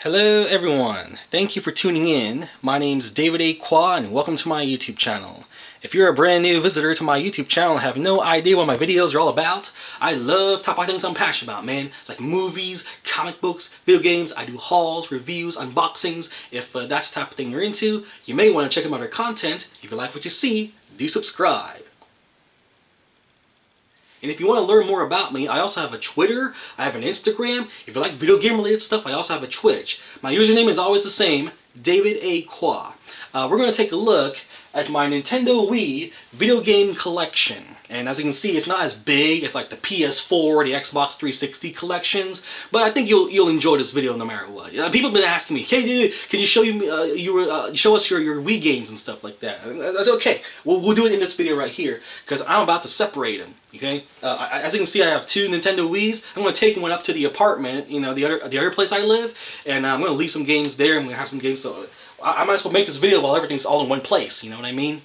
Hello everyone, thank you for tuning in. My name is David A. Qua and welcome to my YouTube channel. If you're a brand new visitor to my YouTube channel and have no idea what my videos are all about, I love top 5 things I'm passionate about, man. Like movies, comic books, video games. I do hauls, reviews, unboxings. If that's the type of thing you're into, you may want to check out my other content. If you like what you see, do subscribe. And if you want to learn more about me, I also have a Twitter, I have an Instagram. If you like video game related stuff, I also have a Twitch. My username is always the same, David A. Qua. We're going to take a look at my Nintendo Wii video game collection. And as you can see, it's not as big as like the PS4, the Xbox 360 collections, but I think you'll enjoy this video no matter what. People have been asking me, hey dude, can you show show us your Wii games and stuff like that? That's okay. We'll do it in this video right here because I'm about to separate them. Okay, as you can see, I have 2 Nintendo Wiis. I'm going to take one up to the apartment, you know, the other place I live, and I'm going to leave some games there. I'm going to have some games, so I might as well make this video while everything's all in one place. You know what I mean?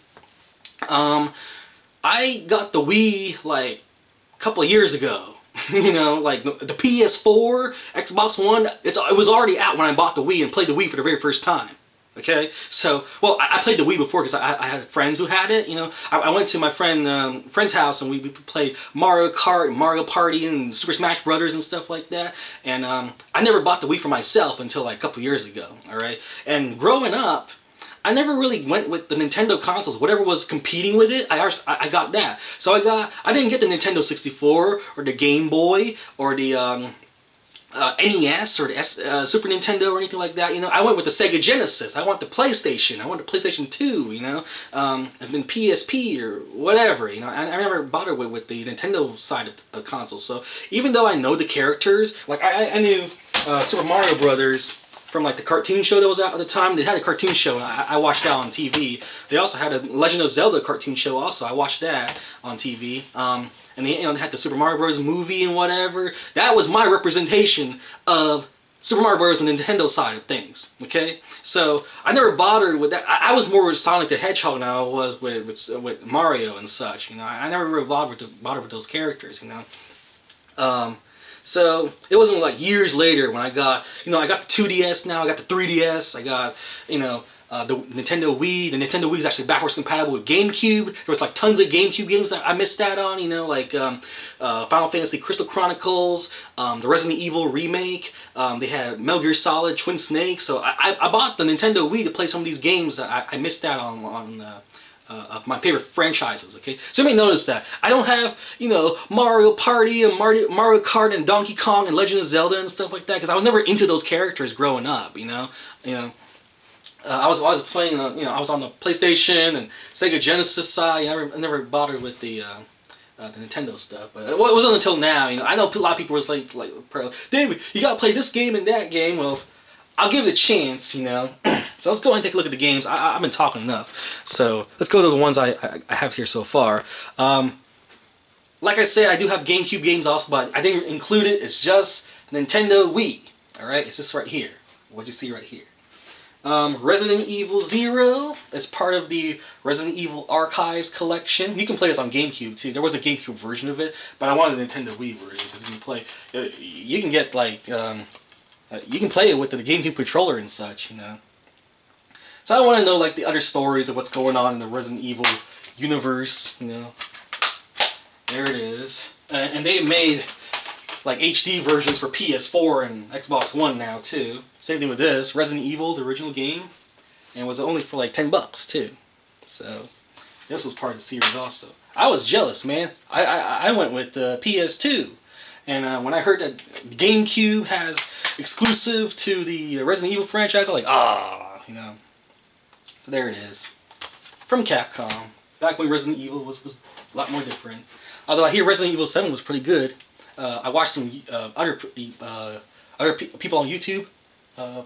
I got the Wii like a couple of years ago. You know, like the PS4, Xbox One. It was already out when I bought the Wii and played the Wii for the very first time. Okay, so, well, I played the Wii before because I had friends who had it, you know. I went to my friend's house and we played Mario Kart, Mario Party, and Super Smash Brothers and stuff like that. And I never bought the Wii for myself until like a couple years ago, alright? And growing up, I never really went with the Nintendo consoles. Whatever was competing with it, I got that. So I didn't get the Nintendo 64 or the Game Boy or the NES or the Super Nintendo or anything like that. You know, I went with the Sega Genesis. I want the PlayStation. I want the PlayStation 2. You know, and then PSP or whatever. You know, I never bothered with the Nintendo side of consoles. So even though I know the characters, like I knew Super Mario Brothers from like the cartoon show that was out at the time. They had a cartoon show and I watched that on TV. They also had a Legend of Zelda cartoon show also. I watched that on TV. And they, they had the Super Mario Bros. Movie and whatever. That was my representation of Super Mario Bros. And the Nintendo side of things. Okay, so I never bothered with that. I was more with Sonic the Hedgehog than I was with Mario and such. You know, I never really bothered with those characters. You know, so it wasn't like years later when I got the 2DS now. I got the 3DS. I got the Nintendo Wii. The Nintendo Wii is actually backwards compatible with GameCube. There was like tons of GameCube games that I missed out on, you know, like Final Fantasy Crystal Chronicles, the Resident Evil remake. They had Metal Gear Solid, Twin Snakes. So I bought the Nintendo Wii to play some of these games that I missed out on of my favorite franchises. Okay, so you may notice that I don't have Mario Party and Mario Kart and Donkey Kong and Legend of Zelda and stuff like that because I was never into those characters growing up. I was playing, I was on the PlayStation and Sega Genesis side. I never bothered with the Nintendo stuff. But it wasn't until now. I know a lot of people were like, David, you gotta play this game and that game. Well, I'll give it a chance, So let's go ahead and take a look at the games. I've been talking enough. So let's go to the ones I have here so far. Like I said, I do have GameCube games also, but I didn't include it. It's just Nintendo Wii. Alright, it's just right here. What you see right here. Resident Evil 0 is part of the Resident Evil Archives collection. You can play this on GameCube too. There was a GameCube version of it, but I wanted a Nintendo Wii version because you can get like you can play it with the GameCube controller and such, So I want to know like the other stories of what's going on in the Resident Evil universe, There it is, and they made like HD versions for PS4 and Xbox One now too. Same thing with this, Resident Evil, the original game, and it was only for like $10 too. So this was part of the series also. I was jealous, man. I went with PS2, and when I heard that GameCube has exclusive to the Resident Evil franchise, I was like, So there it is, from Capcom. Back when Resident Evil was a lot more different. Although I hear Resident Evil 7 was pretty good. I watched some other people on YouTube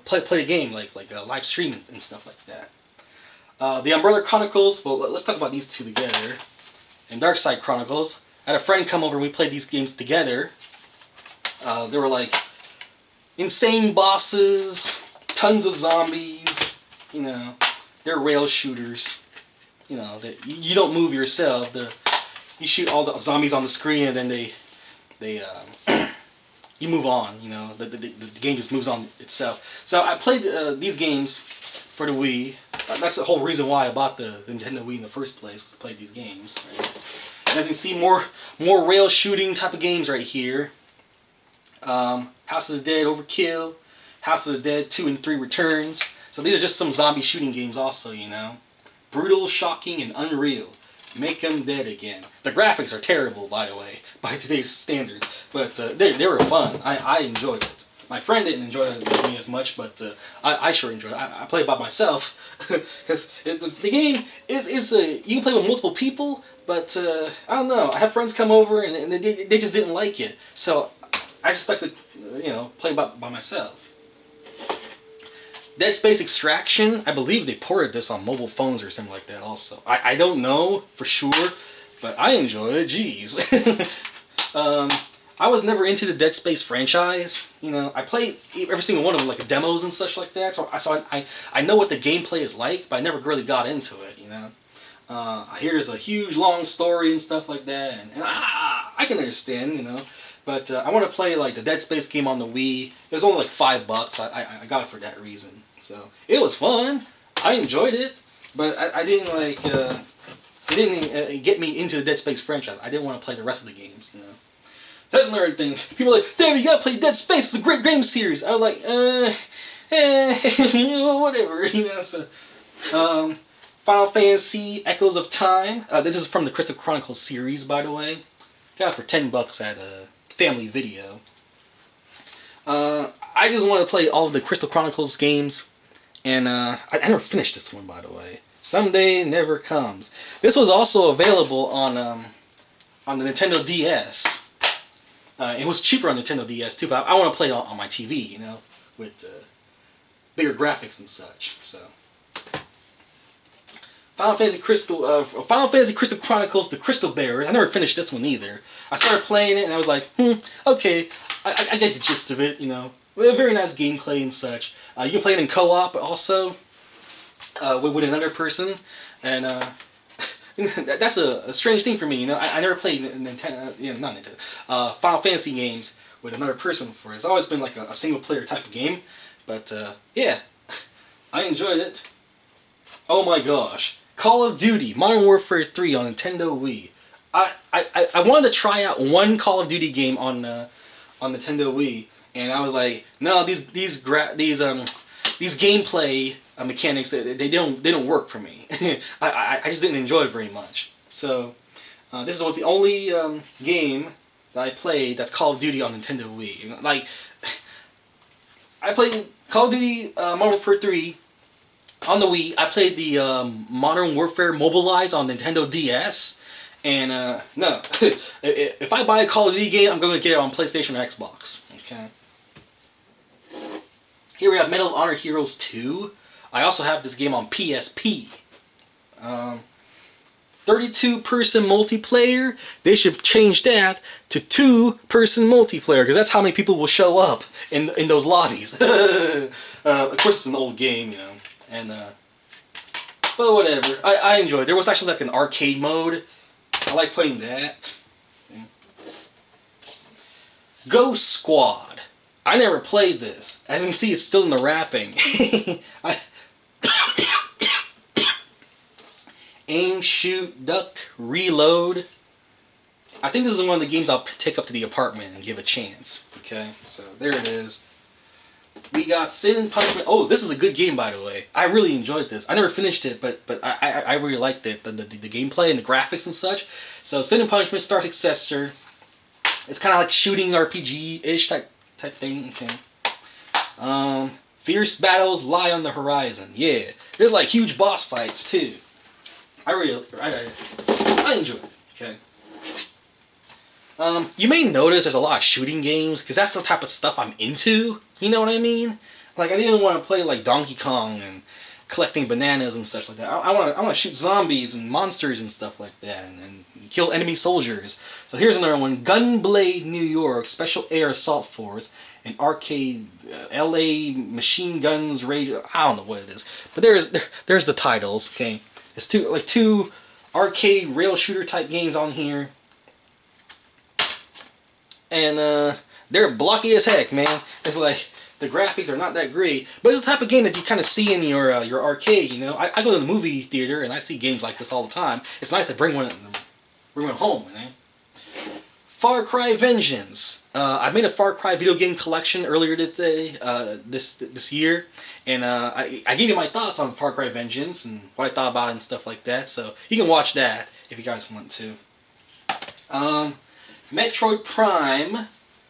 play the game, like live stream and stuff like that. The Umbrella Chronicles. Well, let's talk about these two together. And Dark Side Chronicles. I had a friend come over and we played these games together. There were like insane bosses, tons of zombies. They're rail shooters. You don't move yourself. You shoot all the zombies on the screen and then they you move on. You know, the game just moves on itself. So I played these games for the Wii. That's the whole reason why I bought the Nintendo Wii in the first place, was to play these games. Right? And as you can see, more rail shooting type of games right here. House of the Dead Overkill, House of the Dead 2 and 3 Returns. So these are just some zombie shooting games also, you know. Brutal, shocking, and unreal. Make them dead again. The graphics are terrible, by the way, by today's standards. But they were fun. I enjoyed it. My friend didn't enjoy it with me as much, but I sure enjoyed it. I played by myself. Because the game is you can play with multiple people, but I don't know. I have friends come over and they just didn't like it. So I just stuck with, you know, playing by myself. Dead Space Extraction, I believe they ported this on mobile phones or something like that also. I don't know for sure, but I enjoyed it, jeez. I was never into the Dead Space franchise, you know. I played every single one of them, like demos and such like that, so I know what the gameplay is like, but I never really got into it, you know. I hear there's a huge long story and stuff like that, and I can understand, you know. But I want to play like the Dead Space game on the Wii. It was only like $5, so I got it for that reason. So it was fun. I enjoyed it, but I didn't like. It didn't get me into the Dead Space franchise. I didn't want to play the rest of the games. You know, that's another thing. People are like, "Damn, you gotta play Dead Space. It's a great game series." I was like, whatever. You know. So, Final Fantasy: Echoes of Time. This is from the Crystal Chronicles series, by the way. Got it for $10 at Family Video. I just want to play all of the Crystal Chronicles games, and I never finished this one, by the way. Someday never comes. This was also available on the Nintendo DS. It was cheaper on Nintendo DS too, but I want to play it on my TV, you know, with bigger graphics and such. So, Final Fantasy Crystal Chronicles: The Crystal Bearers. I never finished this one either. I started playing it and I was like, okay, I get the gist of it, you know. A very nice gameplay and such. You can play it in co-op also with another person, and that's a strange thing for me, you know. I never played Final Fantasy games with another person before. It's always been like a single player type of game, but yeah, I enjoyed it. Oh my gosh. Call of Duty Modern Warfare 3 on Nintendo Wii. I wanted to try out one Call of Duty game on Nintendo Wii, and I was like, no, these gameplay mechanics, they don't work for me. I just didn't enjoy it very much. So this was the only game that I played that's Call of Duty on Nintendo Wii. You know, like, I played Call of Duty Modern Warfare 3 on the Wii. I played the Modern Warfare Mobilize on Nintendo DS. And no, if I buy a Call of Duty game, I'm going to get it on PlayStation or Xbox. Okay. Here we have Medal of Honor Heroes 2. I also have this game on PSP. 32-person multiplayer. They should change that to 2-person multiplayer, because that's how many people will show up in those lobbies. Of course, it's an old game, you know, and but whatever. I enjoyed it. There was actually like an arcade mode. I like playing that. Ghost Squad. I never played this. As you can see, it's still in the wrapping. Aim, shoot, duck, reload. I think this is one of the games I'll take up to the apartment and give a chance. Okay, so there it is. We got Sin and Punishment. Oh, this is a good game, by the way. I really enjoyed this. I never finished it, but I really liked it. The gameplay and the graphics and such. So Sin and Punishment, Star Successor. It's kind of like shooting RPG-ish type thing. Okay. Fierce battles lie on the horizon. Yeah, there's like huge boss fights too. I enjoy it. Okay. You may notice there's a lot of shooting games, because that's the type of stuff I'm into. You know what I mean? Like, I didn't want to play like Donkey Kong and collecting bananas and such like that. I want to shoot zombies and monsters and stuff like that, and kill enemy soldiers. So here's another one: Gunblade, New York, Special Air Assault Force, and Arcade L.A. Machine Guns Rage. I don't know what it is, but there's the titles. Okay, there's two arcade rail shooter type games on here. And they're blocky as heck, man. It's like the graphics are not that great, but it's the type of game that you kind of see in your arcade. You know, I go to the movie theater and I see games like this all the time. It's nice to bring one home, man. Far Cry Vengeance. I made a Far Cry video game collection earlier today, this year, and I gave you my thoughts on Far Cry Vengeance and what I thought about it and stuff like that. So you can watch that if you guys want to. Metroid Prime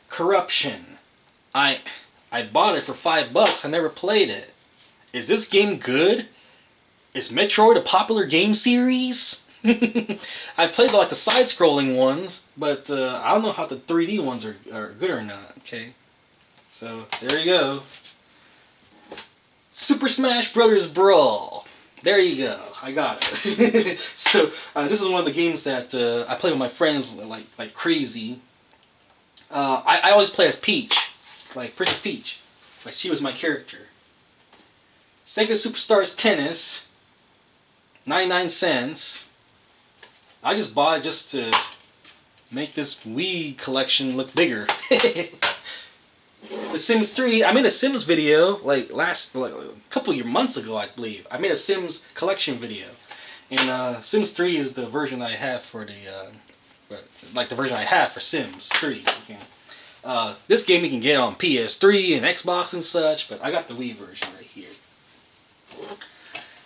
Corruption. I bought it for $5. I never played it. Is this game good? Is Metroid a popular game series? I've played like the side-scrolling ones, but I don't know how the 3D ones are good or not. Okay, so there you go. Super Smash Brothers Brawl. There you go. I got it. So this is one of the games that I play with my friends like crazy. I always play as Peach, like Princess Peach, like she was my character. Sega Superstars Tennis. 99 cents. I just bought it just to make this Wii collection look bigger. The Sims 3, I made a Sims video like a couple of months ago, I believe. I made a Sims collection video, and Sims 3 is the version I have for the version I have for Sims 3. Okay. This game you can get on PS3 and Xbox and such, but I got the Wii version right here.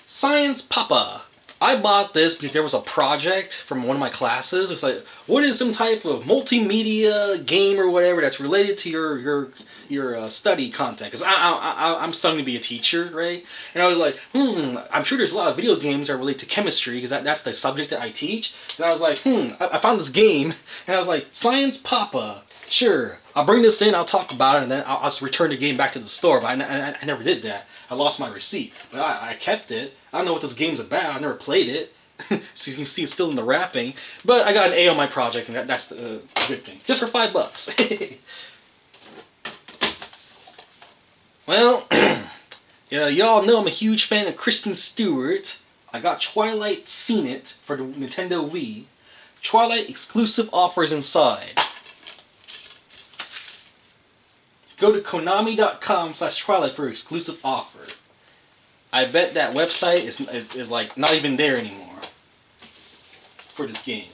Science Papa. I bought this because there was a project from one of my classes. It's like, what is some type of multimedia game or whatever that's related to your study content? Because I'm studying to be a teacher, right? And I was like, I'm sure there's a lot of video games that relate to chemistry because that's the subject that I teach. And I was like, I found this game, and I was like, Science Papa. Sure, I'll bring this in, I'll talk about it, and then I'll just return the game back to the store. But I never did that. I lost my receipt. But I kept it. I don't know what this game's about. I never played it. So you can see it's still in the wrapping. But I got an A on my project, and that's the good thing. Just for $5. Well, yeah, y'all know I'm a huge fan of Kristen Stewart. I got Twilight Seen It for the Nintendo Wii. Twilight exclusive offers inside. Go to konami.com/Twilight for exclusive offer. I bet that website is like not even there anymore for this game.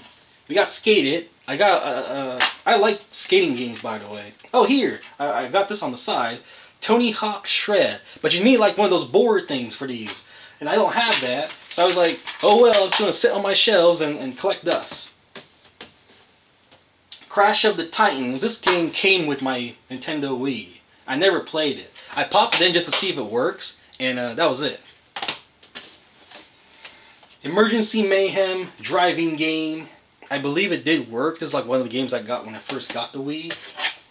We got Skate It. I like skating games, by the way. Oh, here, I got this on the side. Tony Hawk Shred. But you need like one of those board things for these. And I don't have that. So I was like, oh well, it's going to sit on my shelves and collect dust. Crash of the Titans. This game came with my Nintendo Wii. I never played it. I popped it in just to see if it works, and that was it. Emergency Mayhem driving game. I believe it did work. This is like one of the games I got when I first got the Wii.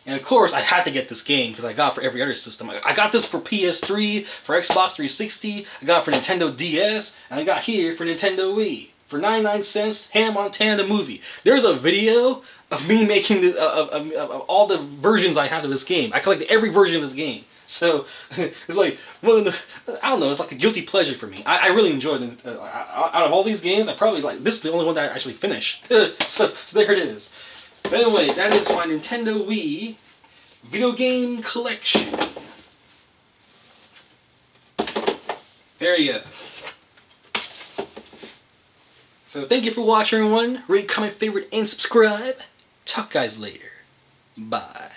And of course, I had to get this game because I got it for every other system. I got this for PS3, for Xbox 360, I got it for Nintendo DS, and I got here for Nintendo Wii. For 99 cents, Hannah Montana the movie. There's a video of me making of all the versions I have of this game. I collected every version of this game. So it's like one of the, I don't know, it's like a guilty pleasure for me. I really enjoyed it. Out of all these games, I probably like this is the only one that I actually finished. so there it is. So anyway, that is my Nintendo Wii video game collection. There you go. So thank you for watching, everyone. Rate, comment, favorite, and subscribe. Talk guys later. Bye.